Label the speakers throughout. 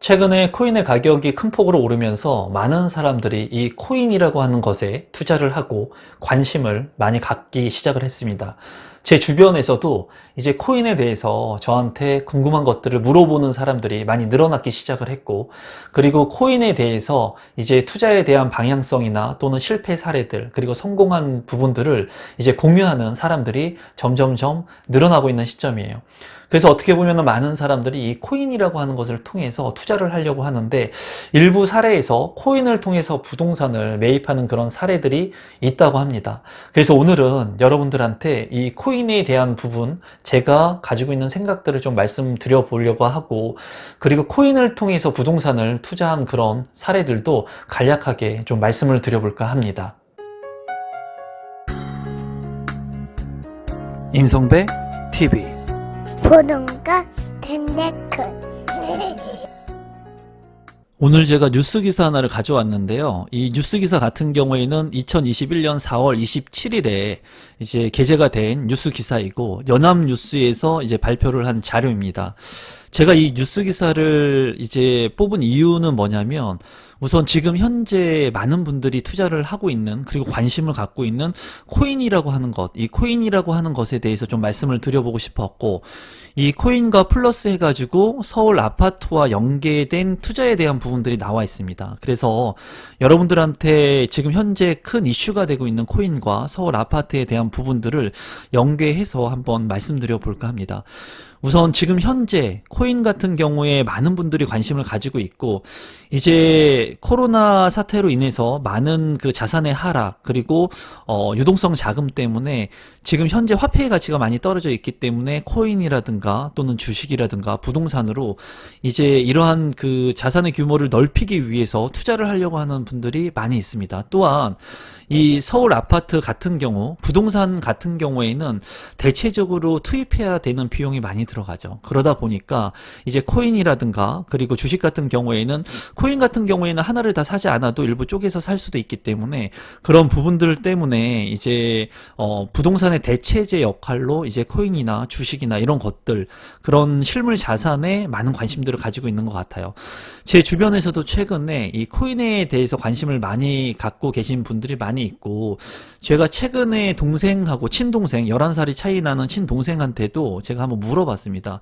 Speaker 1: 최근에 코인의 가격이 큰 폭으로 오르면서 많은 사람들이 이 코인이라고 하는 것에 투자를 하고 관심을 많이 갖기 시작을 했습니다. 제 주변에서도 이제 코인에 대해서 저한테 궁금한 것들을 물어보는 사람들이 많이 늘어나기 시작을 했고, 그리고 코인에 대해서 이제 투자에 대한 방향성이나 또는 실패 사례들, 그리고 성공한 부분들을 이제 공유하는 사람들이 점점점 늘어나고 있는 시점이에요. 그래서 어떻게 보면 많은 사람들이 이 코인이라고 하는 것을 통해서 투자를 하려고 하는데, 일부 사례에서 코인을 통해서 부동산을 매입하는 그런 사례들이 있다고 합니다. 그래서 오늘은 여러분들한테 이 코인에 대한 부분, 제가 가지고 있는 생각들을 좀 말씀드려 보려고 하고, 그리고 코인을 통해서 부동산을 투자한 그런 사례들도 간략하게 좀 말씀을 드려볼까 합니다. 임성배 TV
Speaker 2: 보는가 텐데크.
Speaker 1: 오늘 제가 뉴스 기사 하나를 가져왔는데요. 이 뉴스 기사 같은 경우에는 2021년 4월 27일에 이제 게재가 된 뉴스 기사이고, 연합뉴스에서 이제 발표를 한 자료입니다. 제가 이 뉴스 기사를 이제 뽑은 이유는 뭐냐면, 우선 지금 현재 많은 분들이 투자를 하고 있는, 그리고 관심을 갖고 있는 코인이라고 하는 것, 이 코인이라고 하는 것에 대해서 좀 말씀을 드려보고 싶었고, 이 코인과 플러스 해가지고 서울 아파트와 연계된 투자에 대한 부분들이 나와 있습니다. 그래서 여러분들한테 지금 현재 큰 이슈가 되고 있는 코인과 서울 아파트에 대한 부분들을 연계해서 한번 말씀드려 볼까 합니다. 우선 지금 현재 코인 같은 경우에 많은 분들이 관심을 가지고 있고, 이제 코로나 사태로 인해서 많은 그 자산의 하락, 그리고 유동성 자금 때문에 지금 현재 화폐의 가치가 많이 떨어져 있기 때문에 코인이라든가 또는 주식이라든가 부동산으로 이제 이러한 그 자산의 규모를 넓히기 위해서 투자를 하려고 하는 분들이 많이 있습니다. 또한 이 서울 아파트 같은 경우, 부동산 같은 경우에는 대체적으로 투입해야 되는 비용이 많이 들어가죠. 그러다 보니까 이제 코인이라든가 그리고 주식 같은 경우에는, 코인 같은 경우에는 하나를 다 사지 않아도 일부 쪼개서 살 수도 있기 때문에, 그런 부분들 때문에 이제 부동산의 대체제 역할로 이제 코인이나 주식이나 이런 것들, 그런 실물 자산에 많은 관심들을 가지고 있는 것 같아요. 제 주변에서도 최근에 이 코인에 대해서 관심을 많이 갖고 계신 분들이 많이 있고, 제가 최근에 동생하고 친동생, 11살이 차이 나는 친동생한테도 제가 한번 물어봤습니다.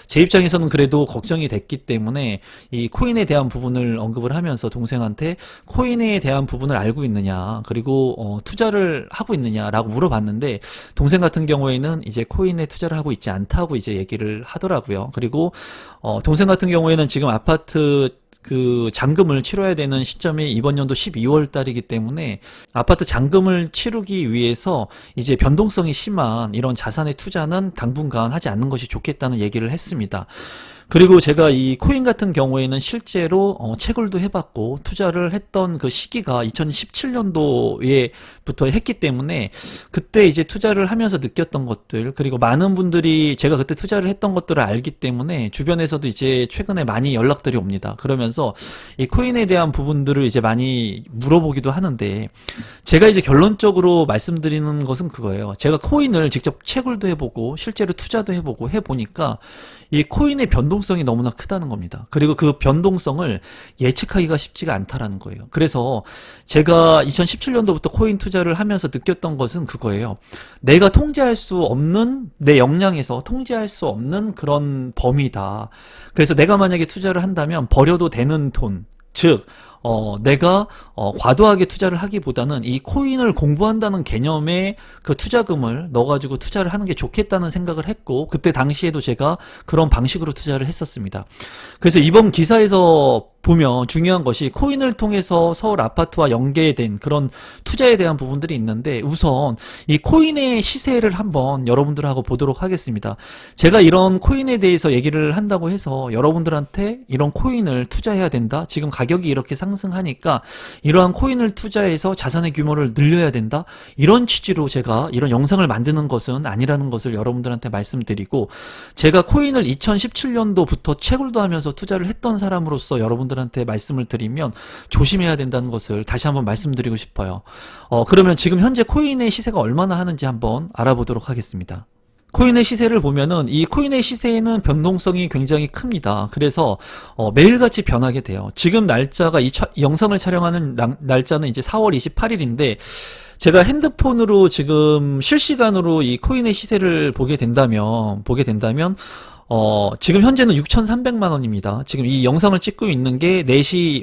Speaker 1: 제 입장에서는 그래도 걱정이 됐기 때문에 이 코인에 대한 부분을 언급을 하면서 동생한테 코인에 대한 부분을 알고 있느냐, 그리고 투자를 하고 있느냐라고 물어봤는데, 동생 같은 경우에는 이제 코인에 투자를 하고 있지 않다고 이제 얘기를 하더라고요. 그리고 동생 같은 경우에는 지금 아파트 그 잔금을 치러야 되는 시점이 이번 연도 12월 달이기 때문에 아파트 잔금을 치르기 위해서 이제 변동성이 심한 이런 자산의 투자는 당분간 하지 않는 것이 좋겠다는 얘기를 했습니다. 그리고 제가 이 코인 같은 경우에는 실제로 채굴도 해봤고, 투자를 했던 그 시기가 2017년도에부터 했기 때문에 그때 이제 투자를 하면서 느꼈던 것들, 그리고 많은 분들이 제가 그때 투자를 했던 것들을 알기 때문에 주변에서도 이제 최근에 많이 연락들이 옵니다. 그러면서 이 코인에 대한 부분들을 이제 많이 물어보기도 하는데, 제가 이제 결론적으로 말씀드리는 것은 그거예요. 제가 코인을 직접 채굴도 해보고 실제로 투자도 해보고 해보니까 이 코인의 변동성이 너무나 크다는 겁니다. 그리고 그 변동성을 예측하기가 쉽지가 않다라는 거예요. 그래서 제가 2017년도부터 코인 투자를 하면서 느꼈던 것은 그거예요. 내가 통제할 수 없는, 내 역량에서 통제할 수 없는 그런 범위다. 그래서 내가 만약에 투자를 한다면 버려도 되는 돈, 즉 내가 과도하게 투자를 하기보다는 이 코인을 공부한다는 개념의 그 투자금을 넣어가지고 투자를 하는 게 좋겠다는 생각을 했고, 그때 당시에도 제가 그런 방식으로 투자를 했었습니다. 그래서 이번 기사에서 보면 중요한 것이 코인을 통해서 서울 아파트와 연계된 그런 투자에 대한 부분들이 있는데, 우선 이 코인의 시세를 한번 여러분들하고 보도록 하겠습니다. 제가 이런 코인에 대해서 얘기를 한다고 해서 여러분들한테 이런 코인을 투자해야 된다, 지금 가격이 이렇게 상승하니까 이러한 코인을 투자해서 자산의 규모를 늘려야 된다, 이런 취지로 제가 이런 영상을 만드는 것은 아니라는 것을 여러분들한테 말씀드리고, 제가 코인을 2017년도부터 채굴도 하면서 투자를 했던 사람으로서 여러분들한테 말씀을 드리면 조심해야 된다는 것을 다시 한번 말씀드리고 싶어요. 그러면 지금 현재 코인의 시세가 얼마나 하는지 한번 알아보도록 하겠습니다. 코인의 시세를 보면은 이 코인의 시세에는 변동성이 굉장히 큽니다. 그래서 매일같이 변하게 돼요. 지금 날짜가 이 영상을 촬영하는 날짜는 이제 4월 28일인데 제가 핸드폰으로 지금 실시간으로 이 코인의 시세를 보게 된다면 지금 현재는 6,300만 원입니다. 지금 이 영상을 찍고 있는 게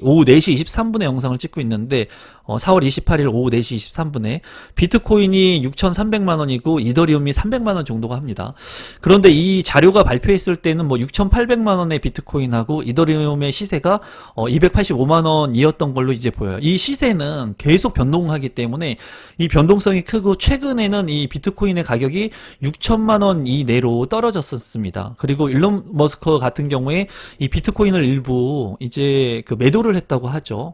Speaker 1: 오후 4시 23분에 영상을 찍고 있는데 4월 28일 오후 4시 23분에 비트코인이 6,300만 원이고 이더리움이 300만 원 정도가 합니다. 그런데 이 자료가 발표했을 때는 뭐 6,800만 원의 비트코인하고 이더리움의 시세가 285만 원이었던 걸로 이제 보여요. 이 시세는 계속 변동하기 때문에 이 변동성이 크고 최근에는 이 비트코인의 가격이 6천만 원 이내로 떨어졌었습니다. 그리고 일론 머스크 같은 경우에 이 비트코인을 일부 이제 그 매도를 했다고 하죠.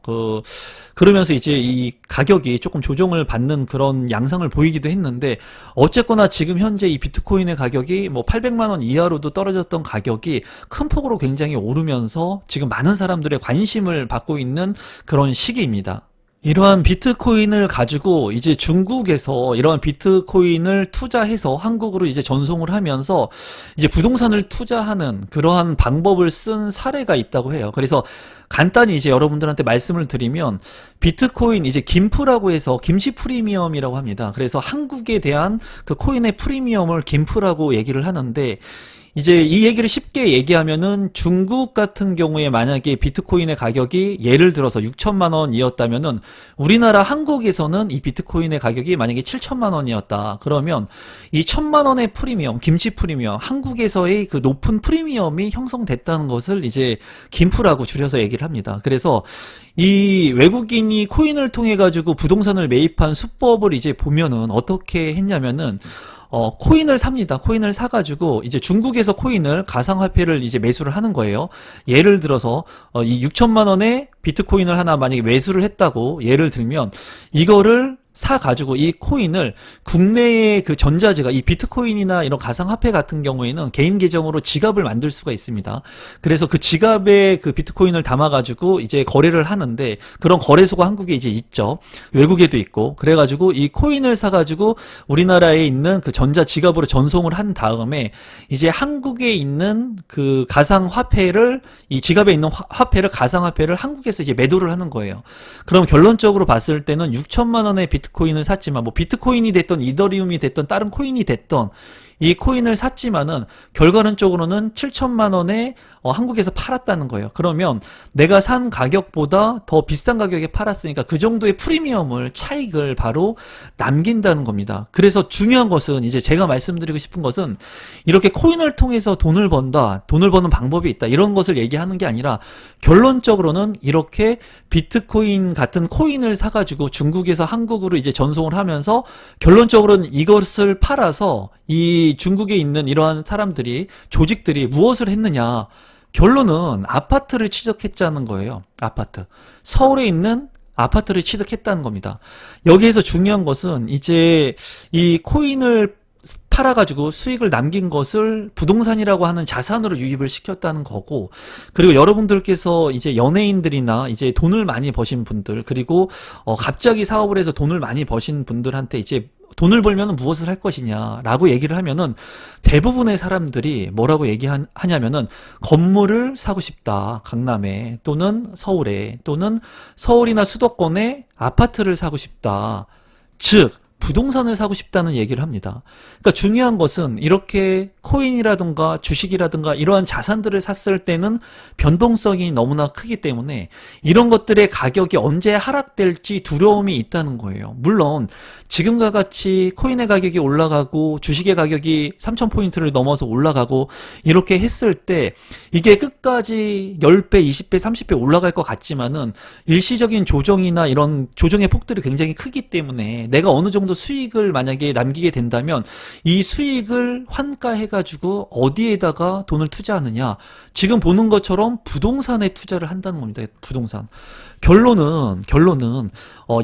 Speaker 1: 그러면서 이제 이 가격이 조금 조정을 받는 그런 양상을 보이기도 했는데 어쨌거나 지금 현재 이 비트코인의 가격이 뭐 800만 원 이하로도 떨어졌던 가격이 큰 폭으로 굉장히 오르면서 지금 많은 사람들의 관심을 받고 있는 그런 시기입니다. 이러한 비트코인을 가지고 이제 중국에서 이러한 비트코인을 투자해서 한국으로 이제 전송을 하면서 이제 부동산을 투자하는 그러한 방법을 쓴 사례가 있다고 해요. 그래서 간단히 이제 여러분들한테 말씀을 드리면 비트코인 이제 김프라고 해서 김치 프리미엄이라고 합니다. 그래서 한국에 대한 그 코인의 프리미엄을 김프라고 얘기를 하는데 이제 이 얘기를 쉽게 얘기하면은 중국 같은 경우에 만약에 비트코인의 가격이 예를 들어서 6천만 원이었다면은 우리나라 한국에서는 이 비트코인의 가격이 만약에 7천만 원이었다. 그러면 이 1천만 원의 프리미엄, 김치 프리미엄, 한국에서의 그 높은 프리미엄이 형성됐다는 것을 이제 김프라고 줄여서 얘기를 합니다. 그래서 이 외국인이 코인을 통해 가지고 부동산을 매입한 수법을 이제 보면은 어떻게 했냐면은 코인을 삽니다. 코인을 사가지고, 이제 중국에서 코인을, 가상화폐를 이제 매수를 하는 거예요. 예를 들어서, 이 6천만 원의 비트코인을 하나 만약에 매수를 했다고, 예를 들면, 이거를 사가지고 이 코인을 국내의 그 전자지갑, 이 비트코인이나 이런 가상화폐 같은 경우에는 개인 계정으로 지갑을 만들 수가 있습니다. 그래서 그 지갑에 그 비트코인을 담아가지고 이제 거래를 하는데 그런 거래소가 한국에 이제 있죠. 외국에도 있고. 그래가지고 이 코인을 사가지고 우리나라에 있는 그 전자지갑으로 전송을 한 다음에 이제 한국에 있는 그 가상화폐를 이 지갑에 있는 화폐를 가상화폐를 한국에서 이제 매도를 하는 거예요. 그럼 결론적으로 봤을 때는 6천만 원의 비트코인을 샀지만 뭐 비트코인이 됐던 이더리움이 됐던 다른 코인이 됐던 이 코인을 샀지만은 결과론적으로는 7천만 원에 한국에서 팔았다는 거예요. 그러면 내가 산 가격보다 더 비싼 가격에 팔았으니까 그 정도의 프리미엄을 차익을 바로 남긴다는 겁니다. 그래서 중요한 것은 이제 제가 말씀드리고 싶은 것은 이렇게 코인을 통해서 돈을 번다, 돈을 버는 방법이 있다 이런 것을 얘기하는 게 아니라 결론적으로는 이렇게 비트코인 같은 코인을 사가지고 중국에서 한국으로 이제 전송을 하면서 결론적으로는 이것을 팔아서 이 중국에 있는 이러한 사람들이 조직들이 무엇을 했느냐 결론은 아파트를 취득했자는 거예요. 아파트. 서울에 있는 아파트를 취득했다는 겁니다. 여기에서 중요한 것은 이제 이 코인을 팔아가지고 수익을 남긴 것을 부동산이라고 하는 자산으로 유입을 시켰다는 거고, 그리고 여러분들께서 이제 연예인들이나 이제 돈을 많이 버신 분들, 그리고 갑자기 사업을 해서 돈을 많이 버신 분들한테 이제 돈을 벌면 무엇을 할 것이냐라고 얘기를 하면은 대부분의 사람들이 뭐라고 얘기하냐면은 건물을 사고 싶다. 강남에 또는 서울에 또는 서울이나 수도권에 아파트를 사고 싶다. 즉 부동산을 사고 싶다는 얘기를 합니다. 그러니까 중요한 것은 이렇게 코인이라든가 주식이라든가 이러한 자산들을 샀을 때는 변동성이 너무나 크기 때문에 이런 것들의 가격이 언제 하락될지 두려움이 있다는 거예요. 물론 지금과 같이 코인의 가격이 올라가고 주식의 가격이 3,000포인트를 넘어서 올라가고 이렇게 했을 때 이게 끝까지 10배, 20배, 30배 올라갈 것 같지만은 일시적인 조정이나 이런 조정의 폭들이 굉장히 크기 때문에 내가 어느 정도 수익을 만약에 남기게 된다면 이 수익을 환가해가지고 어디에다가 돈을 투자하느냐. 지금 보는 것처럼 부동산에 투자를 한다는 겁니다. 부동산. 결론은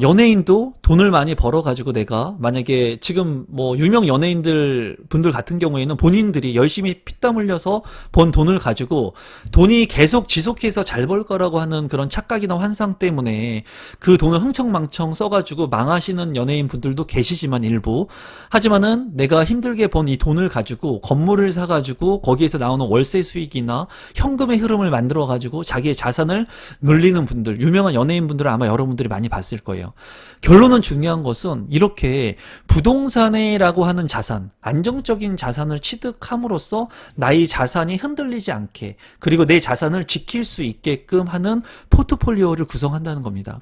Speaker 1: 연예인도 돈을 많이 벌어가지고 내가 만약에 지금 뭐 유명 연예인들 분들 같은 경우에는 본인들이 열심히 피땀 흘려서 번 돈을 가지고 돈이 계속 지속해서 잘 벌 거라고 하는 그런 착각이나 환상 때문에 그 돈을 흥청망청 써가지고 망하시는 연예인 분들도 계시지만 일부. 하지만은 내가 힘들게 번 이 돈을 가지고 건물을 사가지고 거기에서 나오는 월세 수익이나 현금의 흐름을 만들어가지고 자기의 자산을 늘리는 분들, 유명한 연예인분들은 아마 여러분들이 많이 봤을 거예요. 결론은 중요한 것은 이렇게 부동산이라고 하는 자산, 안정적인 자산을 취득함으로써 나의 자산이 흔들리지 않게, 그리고 내 자산을 지킬 수 있게끔 하는 포트폴리오를 구성한다는 겁니다.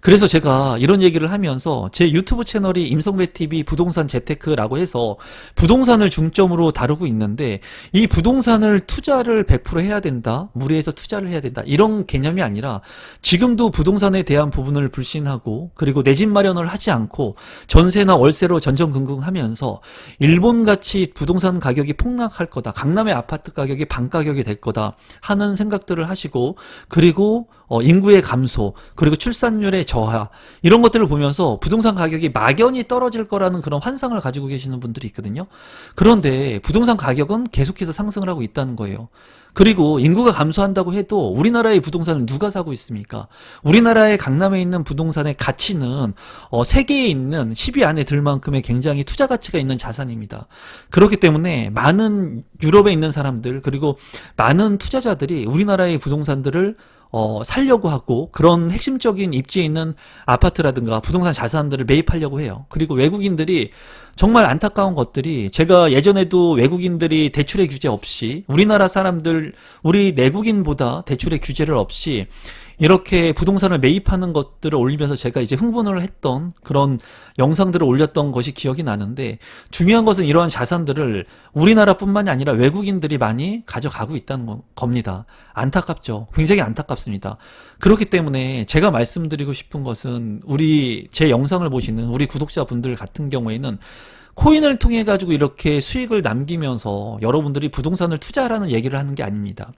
Speaker 1: 그래서 제가 이런 얘기를 하면서 제 유튜브 채널이 임성배TV 부동산 재테크라고 해서 부동산을 중점으로 다루고 있는데, 이 부동산을 투자를 100% 해야 된다, 무리해서 투자를 해야 된다, 이런 개념이 아니라 지금도 부동산에 대한 부분을 불신하고, 그리고 내 집 마련을 하지 않고 전세나 월세로 전전긍긍하면서 일본같이 부동산 가격이 폭락할 거다, 강남의 아파트 가격이 반가격이 될 거다 하는 생각들을 하시고, 그리고 인구의 감소, 그리고 출산율의 저하, 이런 것들을 보면서 부동산 가격이 막연히 떨어질 거라는 그런 환상을 가지고 계시는 분들이 있거든요. 그런데 부동산 가격은 계속해서 상승을 하고 있다는 거예요. 그리고 인구가 감소한다고 해도 우리나라의 부동산을 누가 사고 있습니까? 우리나라의 강남에 있는 부동산의 가치는 세계에 있는 10위 안에 들 만큼의 굉장히 투자 가치가 있는 자산입니다. 그렇기 때문에 많은 유럽에 있는 사람들, 그리고 많은 투자자들이 우리나라의 부동산들을 살려고 하고, 그런 핵심적인 입지에 있는 아파트라든가 부동산 자산들을 매입하려고 해요. 그리고 외국인들이 정말 안타까운 것들이, 제가 예전에도 외국인들이 대출의 규제 없이, 우리나라 사람들, 우리 내국인보다 대출의 규제를 없이 이렇게 부동산을 매입하는 것들을 올리면서 제가 이제 흥분을 했던 그런 영상들을 올렸던 것이 기억이 나는데, 중요한 것은 이러한 자산들을 우리나라뿐만이 아니라 외국인들이 많이 가져가고 있다는 겁니다. 안타깝죠. 굉장히 안타깝습니다. 그렇기 때문에 제가 말씀드리고 싶은 것은, 제 영상을 보시는 우리 구독자분들 같은 경우에는 코인을 통해 가지고 이렇게 수익을 남기면서 여러분들이 부동산을 투자하라는 얘기를 하는 게 아닙니다.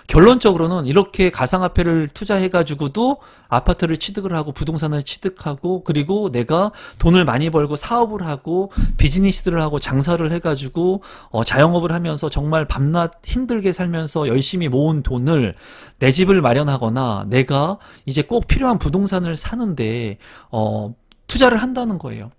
Speaker 1: 결론적으로는 이렇게 가상화폐를 투자해 가지고도 아파트를 취득을 하고 부동산을 취득하고, 그리고 내가 돈을 많이 벌고 사업을 하고 비즈니스를 하고 장사를 해 가지고 자영업을 하면서 정말 밤낮 힘들게 살면서 열심히 모은 돈을 내 집을 마련하거나 내가 이제 꼭 필요한 부동산을 사는데 투자를 한다는 거예요.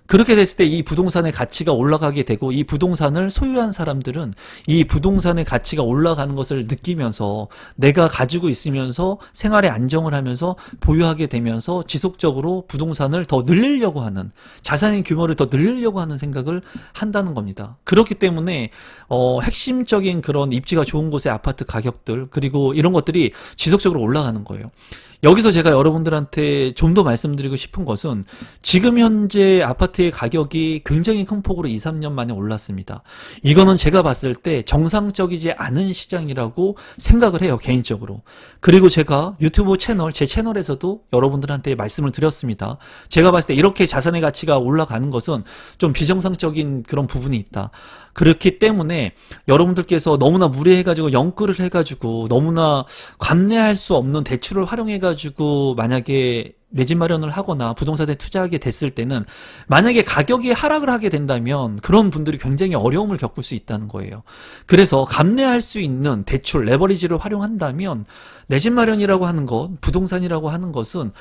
Speaker 1: 그렇게 됐을 때 이 부동산의 가치가 올라가게 되고, 이 부동산을 소유한 사람들은 이 부동산의 가치가 올라가는 것을 느끼면서 내가 가지고 있으면서 생활에 안정을 하면서 보유하게 되면서 지속적으로 부동산을 더 늘리려고 하는, 자산의 규모를 더 늘리려고 하는 생각을 한다는 겁니다. 그렇기 때문에 핵심적인 그런 입지가 좋은 곳의 아파트 가격들, 그리고 이런 것들이 지속적으로 올라가는 거예요. 여기서 제가 여러분들한테 좀 더 말씀드리고 싶은 것은, 지금 현재 아파트의 가격이 굉장히 큰 폭으로 2, 3년 만에 올랐습니다. 이거는 제가 봤을 때 정상적이지 않은 시장이라고 생각을 해요, 개인적으로. 그리고 제가 유튜브 채널, 제 채널에서도 여러분들한테 말씀을 드렸습니다. 제가 봤을 때 이렇게 자산의 가치가 올라가는 것은 좀 비정상적인 그런 부분이 있다. 그렇기 때문에 여러분들께서 너무나 무리해가지고 영끌을 해가지고 너무나 감내할 수 없는 대출을 활용해가지고 만약에 내 집 마련을 하거나 부동산에 투자하게 됐을 때는, 만약에 가격이 하락을 하게 된다면 그런 분들이 굉장히 어려움을 겪을 수 있다는 거예요. 그래서 감내할 수 있는 대출, 레버리지를 활용한다면 내 집 마련이라고 하는 것, 부동산이라고 하는 것은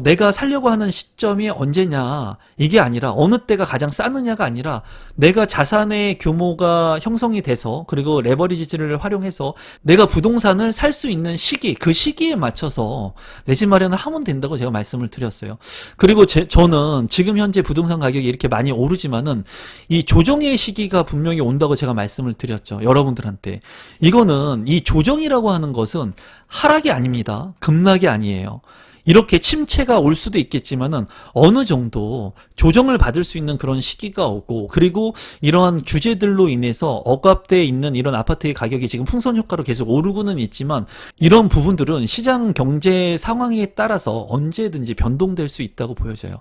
Speaker 1: 내가 살려고 하는 시점이 언제냐, 이게 아니라 어느 때가 가장 싸느냐가 아니라 내가 자산의 규모가 형성이 돼서, 그리고 레버리지를 활용해서 내가 부동산을 살 수 있는 시기, 그 시기에 맞춰서 내 집 마련을 하면 된다고 제가 말씀을 드렸어요. 그리고 저는 지금 현재 부동산 가격이 이렇게 많이 오르지만은 이 조정의 시기가 분명히 온다고 제가 말씀을 드렸죠, 여러분들한테. 이거는, 이 조정이라고 하는 것은 하락이 아닙니다. 급락이 아니에요. 이렇게 침체가 올 수도 있겠지만은 어느 정도 조정을 받을 수 있는 그런 시기가 오고, 그리고 이러한 규제들로 인해서 억압되어 있는 이런 아파트의 가격이 지금 풍선 효과로 계속 오르고는 있지만, 이런 부분들은 시장 경제 상황에 따라서 언제든지 변동될 수 있다고 보여져요.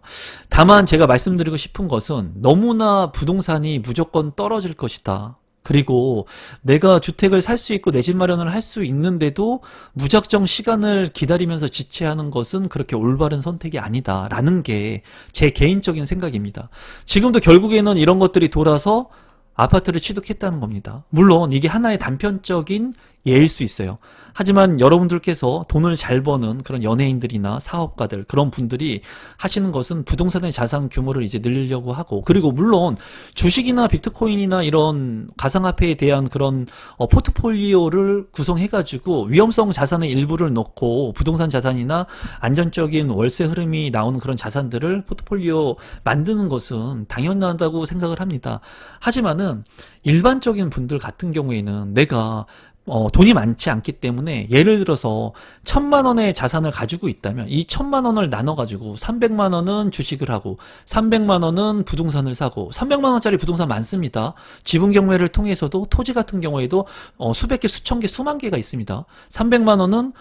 Speaker 1: 다만 제가 말씀드리고 싶은 것은, 너무나 부동산이 무조건 떨어질 것이다, 그리고 내가 주택을 살 수 있고 내 집 마련을 할 수 있는데도 무작정 시간을 기다리면서 지체하는 것은 그렇게 올바른 선택이 아니다라는 게 제 개인적인 생각입니다. 지금도 결국에는 이런 것들이 돌아서 아파트를 취득했다는 겁니다. 물론 이게 하나의 단편적인 예일 수 있어요. 하지만 여러분들께서 돈을 잘 버는 그런 연예인들이나 사업가들, 그런 분들이 하시는 것은 부동산의 자산 규모를 이제 늘리려고 하고, 그리고 물론 주식이나 비트코인이나 이런 가상화폐에 대한 그런 포트폴리오를 구성해가지고 위험성 자산의 일부를 넣고 부동산 자산이나 안전적인 월세 흐름이 나오는 그런 자산들을 포트폴리오 만드는 것은 당연하다고 생각을 합니다. 하지만은 일반적인 분들 같은 경우에는 내가 돈이 많지 않기 때문에 예를 들어서 1,000만 원의 자산을 가지고 있다면 이 1,000만 원을 나눠가지고 300만 원은 주식을 하고 300만 원은 부동산을 사고 300만 원짜리 부동산 많습니다. 지분 경매를 통해서도 토지 같은 경우에도 수백 개, 수천 개, 수만 개가 있습니다. 300만 원은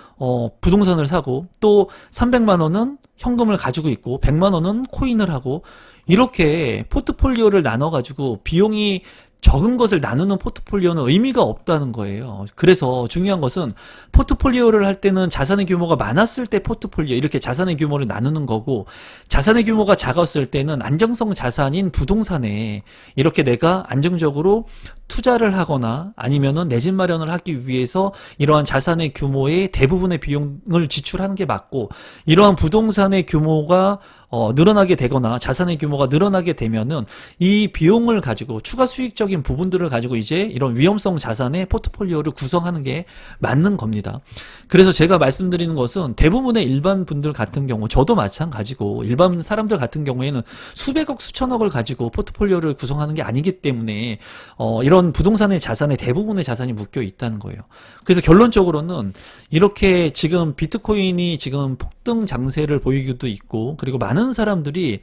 Speaker 1: 부동산을 사고 또 300만 원은 현금을 가지고 있고 100만 원은 코인을 하고 이렇게 포트폴리오를 나눠가지고 비용이 적은 것을 나누는 포트폴리오는 의미가 없다는 거예요. 그래서 중요한 것은 포트폴리오를 할 때는 자산의 규모가 많았을 때 포트폴리오 이렇게 자산의 규모를 나누는 거고 자산의 규모가 작았을 때는 안정성 자산인 부동산에 이렇게 내가 안정적으로 투자를 하거나 아니면은 내 집 마련을 하기 위해서 이러한 자산의 규모의 대부분의 비용을 지출하는 게 맞고 이러한 부동산의 규모가 늘어나게 되거나 자산의 규모가 늘어나게 되면은 이 비용을 가지고 추가 수익적인 부분들을 가지고 이제 이런 위험성 자산의 포트폴리오를 구성하는 게 맞는 겁니다. 그래서 제가 말씀드리는 것은 대부분의 일반 분들 같은 경우 저도 마찬가지고 일반 사람들 같은 경우에는 수백억 수천억을 가지고 포트폴리오를 구성하는 게 아니기 때문에 이런 부동산의 자산의 대부분의 자산이 묶여 있다는 거예요. 그래서 결론적으로는 이렇게 지금 비트코인이 지금 폭등 장세를 보이기도 있고 그리고 많은 사람들이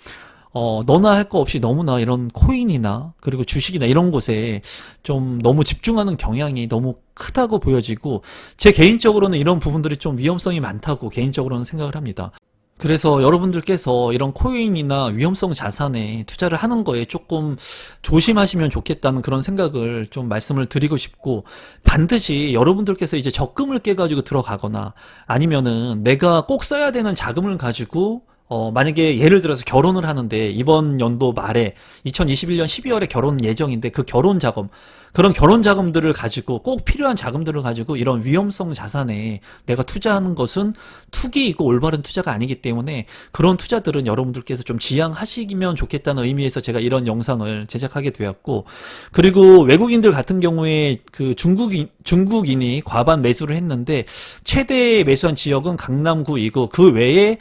Speaker 1: 너나 할 거 없이 너무나 이런 코인이나 그리고 주식이나 이런 곳에 좀 너무 집중하는 경향이 너무 크다고 보여지고 제 개인적으로는 이런 부분들이 좀 위험성이 많다고 개인적으로는 생각을 합니다. 그래서 여러분들께서 이런 코인이나 위험성 자산에 투자를 하는 거에 조금 조심하시면 좋겠다는 그런 생각을 좀 말씀을 드리고 싶고 반드시 여러분들께서 이제 적금을 깨가지고 들어가거나 아니면은 내가 꼭 써야 되는 자금을 가지고 만약에 예를 들어서 결혼을 하는데 이번 연도 말에 2021년 12월에 결혼 예정인데 그 결혼 자금 그런 결혼 자금들을 가지고 꼭 필요한 자금들을 가지고 이런 위험성 자산에 내가 투자하는 것은 투기이고 올바른 투자가 아니기 때문에 그런 투자들은 여러분들께서 좀 지양하시면 좋겠다는 의미에서 제가 이런 영상을 제작하게 되었고 그리고 외국인들 같은 경우에 그 중국인이 과반 매수를 했는데 최대 매수한 지역은 강남구이고 그 외에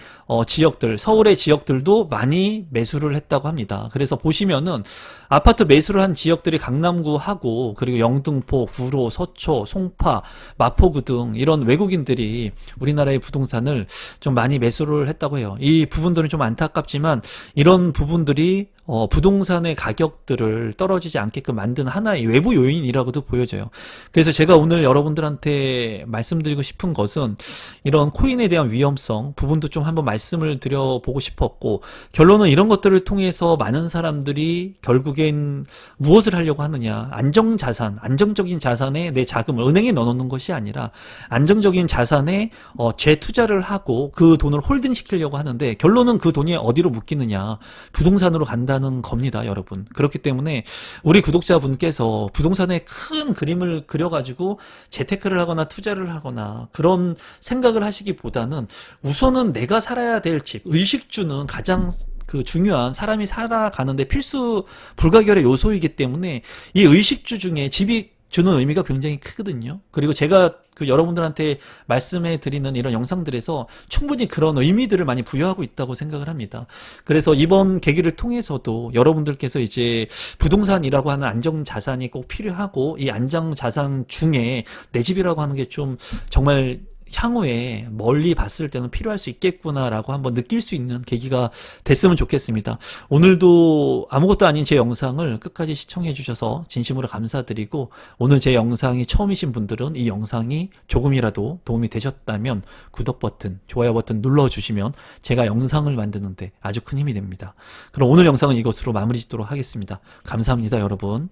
Speaker 1: 지역들 서울의 지역들도 많이 매수를 했다고 합니다. 그래서 보시면은 아파트 매수를 한 지역들이 강남구하고 그리고 영등포, 구로, 서초, 송파, 마포구 등 이런 외국인들이 우리나라의 부동산을 좀 많이 매수를 했다고 해요. 이 부분들은 좀 안타깝지만 이런 부분들이 부동산의 가격들을 떨어지지 않게끔 만든 하나의 외부 요인이라고도 보여져요. 그래서 제가 오늘 여러분들한테 말씀드리고 싶은 것은 이런 코인에 대한 위험성 부분도 좀 한번 말씀을 드려보고 싶었고 결론은 이런 것들을 통해서 많은 사람들이 결국엔 무엇을 하려고 하느냐 안정자산, 안정적인 자산에 내 자금을 은행에 넣어놓는 것이 아니라 안정적인 자산에 재투자를 하고 그 돈을 홀딩시키려고 하는데 결론은 그 돈이 어디로 묶이느냐 부동산으로 간다는 겁니다, 여러분. 그렇기 때문에 우리 구독자분께서 부동산의 큰 그림을 그려가지고 재테크를 하거나 투자를 하거나 그런 생각을 하시기보다는 우선은 내가 살아야 될 집, 의식주는 가장 그 중요한 사람이 살아가는데 필수 불가결의 요소이기 때문에 이 의식주 중에 집이 주는 의미가 굉장히 크거든요. 그리고 제가 그 여러분들한테 말씀해 드리는 이런 영상들에서 충분히 그런 의미들을 많이 부여하고 있다고 생각을 합니다. 그래서 이번 계기를 통해서도 여러분들께서 이제 부동산이라고 하는 안정자산이 꼭 필요하고 이 안정자산 중에 내 집이라고 하는 게 좀 정말 향후에 멀리 봤을 때는 필요할 수 있겠구나라고 한번 느낄 수 있는 계기가 됐으면 좋겠습니다. 오늘도 아무것도 아닌 제 영상을 끝까지 시청해 주셔서 진심으로 감사드리고 오늘 제 영상이 처음이신 분들은 이 영상이 조금이라도 도움이 되셨다면 구독 버튼, 좋아요 버튼 눌러주시면 제가 영상을 만드는데 아주 큰 힘이 됩니다. 그럼 오늘 영상은 이것으로 마무리 짓도록 하겠습니다. 감사합니다, 여러분.